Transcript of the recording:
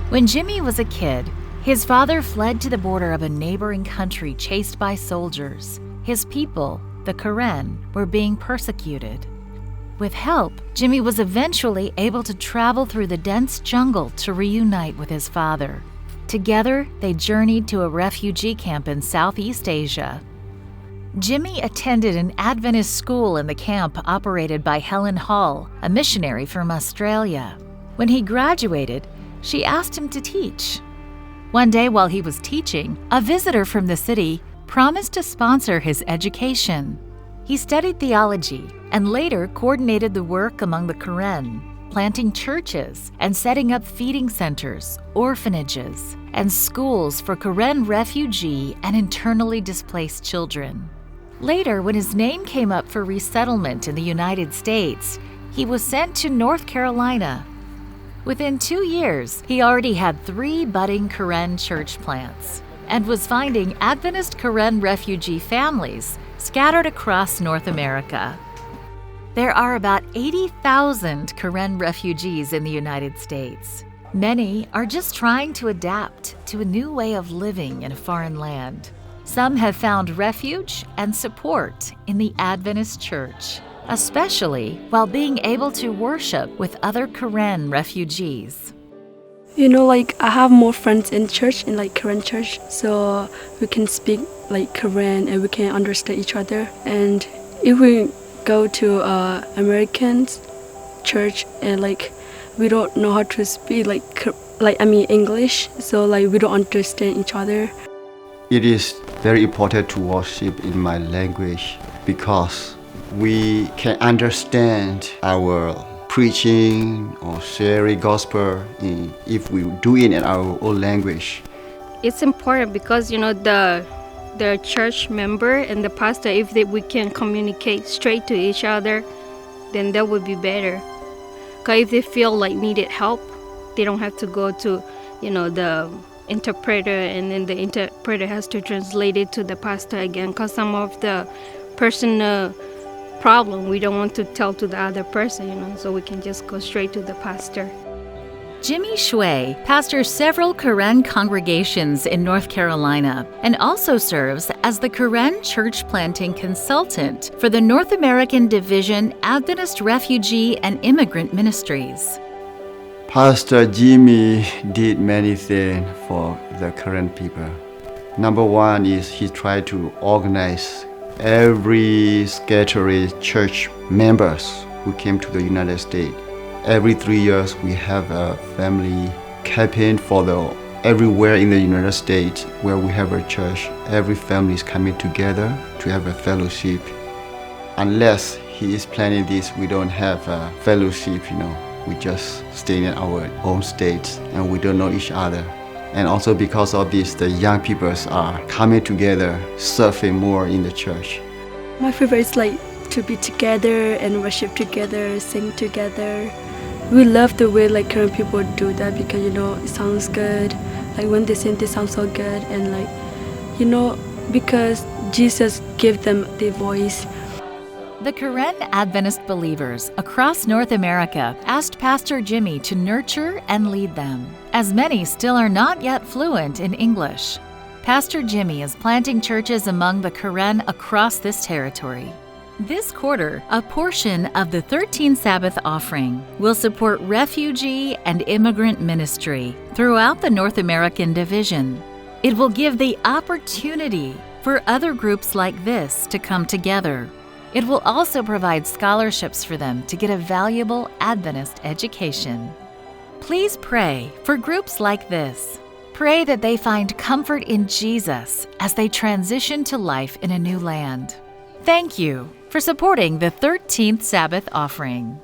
When Jimmy was a kid, his father fled to the border of a neighboring country chased by soldiers. His people, the Karen, were being persecuted. With help, Jimmy was eventually able to travel through the dense jungle to reunite with his father. Together, they journeyed to a refugee camp in Southeast Asia. Jimmy attended an Adventist school in the camp operated by Helen Hall, a missionary from Australia. When he graduated, she asked him to teach. One day while he was teaching, a visitor from the city promised to sponsor his education. He studied theology and later coordinated the work among the Karen, planting churches and setting up feeding centers, orphanages, and schools for Karen refugee and internally displaced children. Later, when his name came up for resettlement in the United States, he was sent to North Carolina. Within 2 years, he already had 3 budding Karen church plants and was finding Adventist Karen refugee families scattered across North America. There are about 80,000 Karen refugees in the United States. Many are just trying to adapt to a new way of living in a foreign land. Some have found refuge and support in the Adventist Church, especially while being able to worship with other Karen refugees. I have more friends in church, in Karen church, so we can speak Karen and we can understand each other. And if we go to American church and we don't know how to speak English, so we don't understand each other. It is very important to worship in my language because we can understand our preaching or sharing gospel if we do it in our own language. It's important because the church member and the pastor, if we can communicate straight to each other, then that would be better. Because if they feel needed help, they don't have to go to the interpreter, and then the interpreter has to translate it to the pastor again, because some of the personal problem we don't want to tell to the other person, so we can just go straight to the pastor. Jimmy Shui pastors several Karen congregations in North Carolina and also serves as the Karen church planting consultant for the North American Division Adventist Refugee and Immigrant Ministries. Pastor Jimmy did many things for the Karen people. Number one is he tried to organize every scattered church members who came to the United States. Every 3 years we have a family campaign for everywhere in the United States where we have a church. Every family is coming together to have a fellowship. Unless he is planning this, we don't have a fellowship, We just stay in our own states and we don't know each other. And also because of this, the young people are coming together, serving more in the church. My favorite is to be together and worship together, sing together. We love the way Karen people do that because it sounds good. When they sing, they sound so good, and because Jesus gave them their voice. The Karen Adventist believers across North America asked Pastor Jimmy to nurture and lead them, as many still are not yet fluent in English. Pastor Jimmy is planting churches among the Karen across this territory. This quarter, a portion of the 13th Sabbath offering will support refugee and immigrant ministry throughout the North American Division. It will give the opportunity for other groups like this to come together. It will also provide scholarships for them to get a valuable Adventist education. Please pray for groups like this. Pray that they find comfort in Jesus as they transition to life in a new land. Thank you for supporting the 13th Sabbath offering.